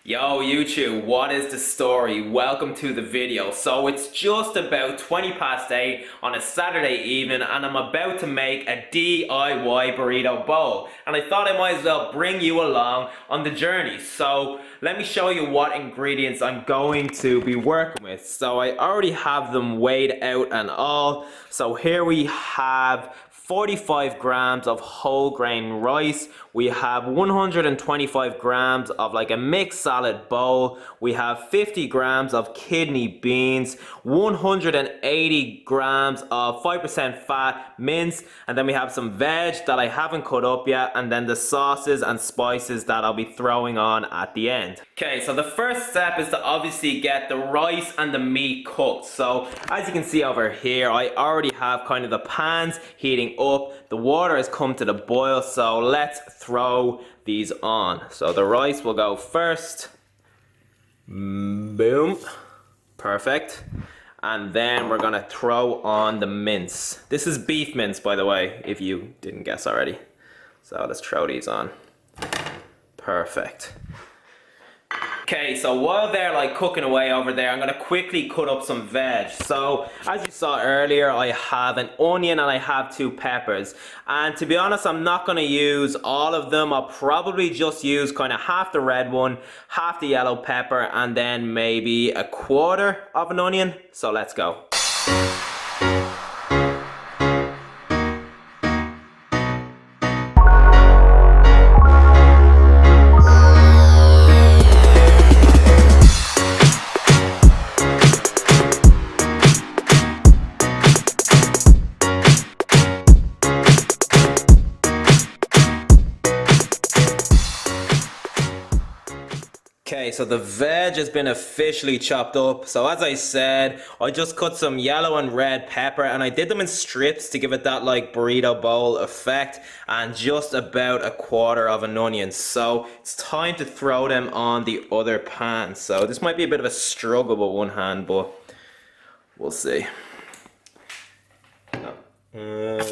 Yo YouTube, what is the story? Welcome to the video. So it's just about 20 past 8 on a Saturday evening and I'm about to make a DIY burrito bowl. And I thought I might as well bring you along on the journey. So let me show you what ingredients I'm going to be working with. So I already have them weighed out and all. So here we have 45 grams of whole grain rice. We have 125 grams of like a mixed salad bowl. We have 50 grams of kidney beans, 180 grams of 5% fat mince, and then we have some veg that I haven't cut up yet, and then the sauces and spices that I'll be throwing on at the end. Okay, so the first step is to obviously get the rice and the meat cooked. So as you can see over here, I already have kind of the pans heating up. The water has come to the boil, so let's throw these on. So the rice will go first. Boom. Perfect. And then we're gonna throw on the mince. This is beef mince, by the way, if you didn't guess already. So let's throw these on. Perfect. Okay, so while they're like cooking away over there, I'm gonna quickly cut up some veg. So as you saw earlier, I have an onion and I have 2 peppers. And to be honest, I'm not gonna use all of them. I'll probably just use kind of half the red one, half the yellow pepper, and then maybe a quarter of an onion. So let's go. Okay, so the veg has been officially chopped up. So as I said, I just cut some yellow and red pepper and I did them in strips to give it that like burrito bowl effect, and just about a quarter of an onion. So it's time to throw them on the other pan. So this might be a bit of a struggle with one hand, but we'll see. There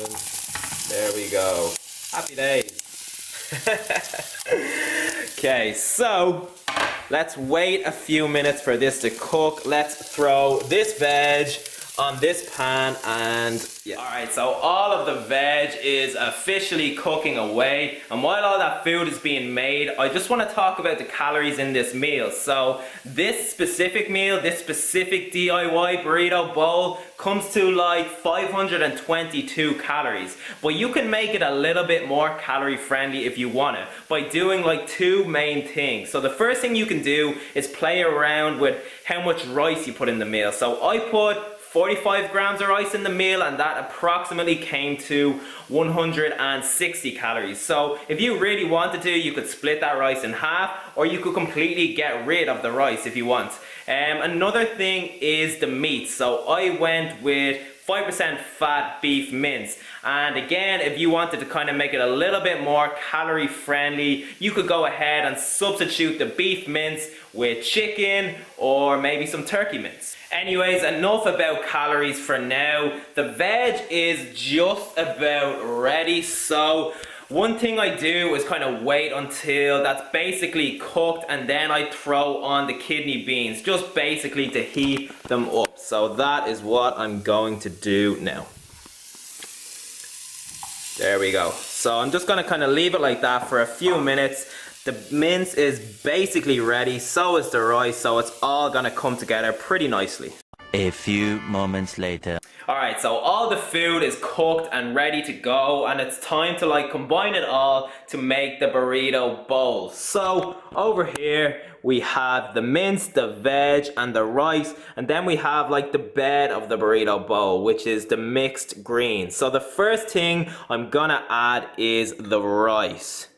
we go. Happy days. Okay, so let's wait a few minutes for this to cook. Let's throw this veg on this pan and yeah. Alright, so all of the veg is officially cooking away, and while all that food is being made, I just want to talk about the calories in this meal. So this specific meal, this specific DIY burrito bowl comes to like 522 calories, but you can make it a little bit more calorie friendly if you want to by doing like 2 main things. So the first thing you can do is play around with how much rice you put in the meal. So I put 45 grams of rice in the meal, and that approximately came to 160 calories. So if you really wanted to, you could split that rice in half, or you could completely get rid of the rice if you want. Another thing is the meat. So I went with 5% fat beef mince, and again, if you wanted to kind of make it a little bit more calorie friendly, you could go ahead and substitute the beef mince with chicken or maybe some turkey mince. Anyways, enough about calories for now. The veg is just about ready, so one thing I do is kind of wait until that's basically cooked, and then I throw on the kidney beans, just basically to heat them up. So that is what I'm going to do now. There we go. So I'm just gonna kind of leave it like that for a few minutes. The mince is basically ready, so is the rice, so it's all gonna come together pretty nicely. A few moments later. Alright, so all the food is cooked and ready to go, and it's time to like combine it all to make the burrito bowl. So over here we have the mince, the veg, and the rice, and then we have like the bed of the burrito bowl, which is the mixed greens. So the first thing I'm gonna add is the rice.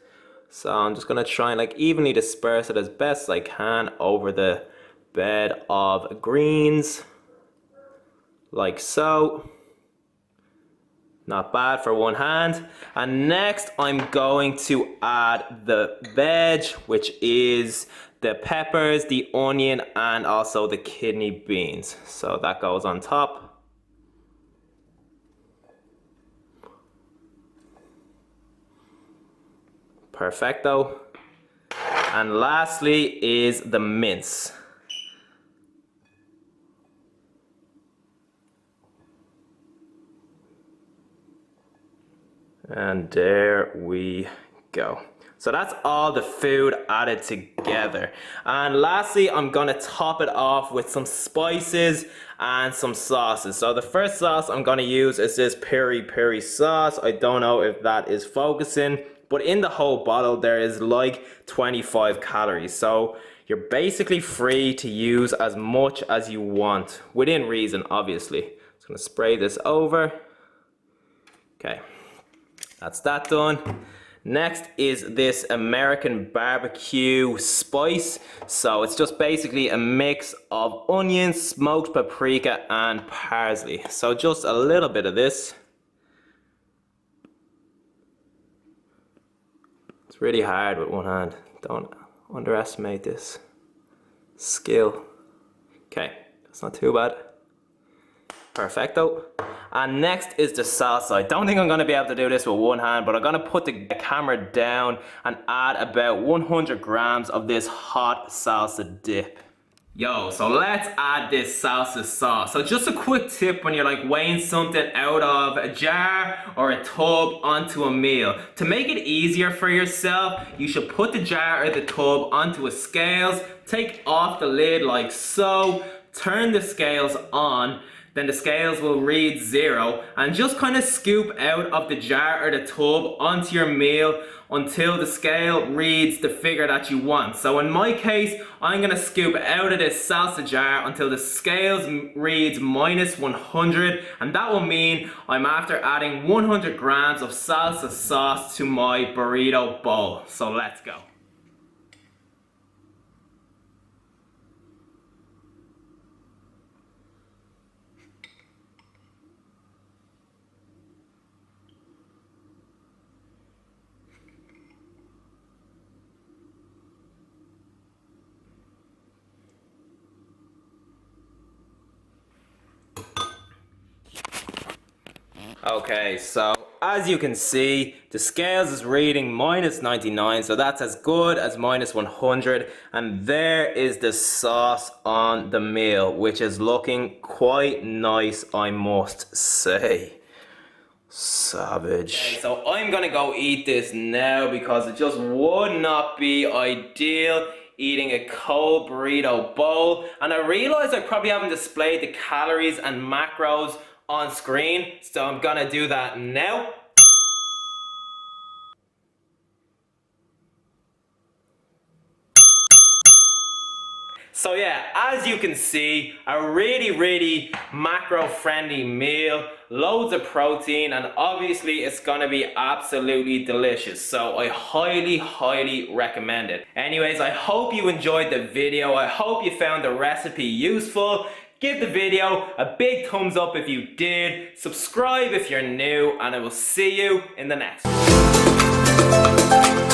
So I'm just gonna try and like evenly disperse it as best I can over the bed of greens. Like so. Not bad for one hand. And next I'm going to add the veg, which is the peppers, the onion, and also the kidney beans. So that goes on top. Perfecto. And lastly is the mince. And there we go. So that's all the food added together. And lastly, I'm gonna top it off with some spices and some sauces. So the first sauce I'm gonna use is this peri peri sauce. I don't know if that is focusing, but in the whole bottle there is like 25 calories. So you're basically free to use as much as you want, within reason, obviously. Just gonna spray this over. Okay, that's that done. Next is this American barbecue spice. So it's just basically a mix of onions, smoked paprika, and parsley. So just a little bit of this. It's really hard with one hand. Don't underestimate this skill. Okay, that's not too bad. Perfecto. And next is the salsa. I don't think I'm gonna be able to do this with one hand, but I'm gonna put the camera down and add about 100 grams of this hot salsa dip. Yo, so let's add this salsa sauce. So just a quick tip when you're like weighing something out of a jar or a tub onto a meal. To make it easier for yourself, you should put the jar or the tub onto a scales, take off the lid like so, turn the scales on, then the scales will read 0, and just kind of scoop out of the jar or the tub onto your meal until the scale reads the figure that you want. So in my case, I'm gonna scoop out of this salsa jar until the scales reads -100, and that will mean I'm after adding 100 grams of salsa sauce to my burrito bowl. So let's go. Okay, so as you can see, the scales is reading -99, so that's as good as -100. And there is the sauce on the meal, which is looking quite nice, I must say. Savage. Okay, so I'm gonna go eat this now because it just would not be ideal eating a cold burrito bowl. And I realize I probably haven't displayed the calories and macros on screen, so I'm gonna do that now. So yeah, as you can see, a really macro-friendly meal, loads of protein, and obviously it's gonna be absolutely delicious. So I highly recommend it. Anyways, I hope you enjoyed the video. I hope you found the recipe useful. Give the video a big thumbs up if you did, subscribe if you're new, and I will see you in the next one.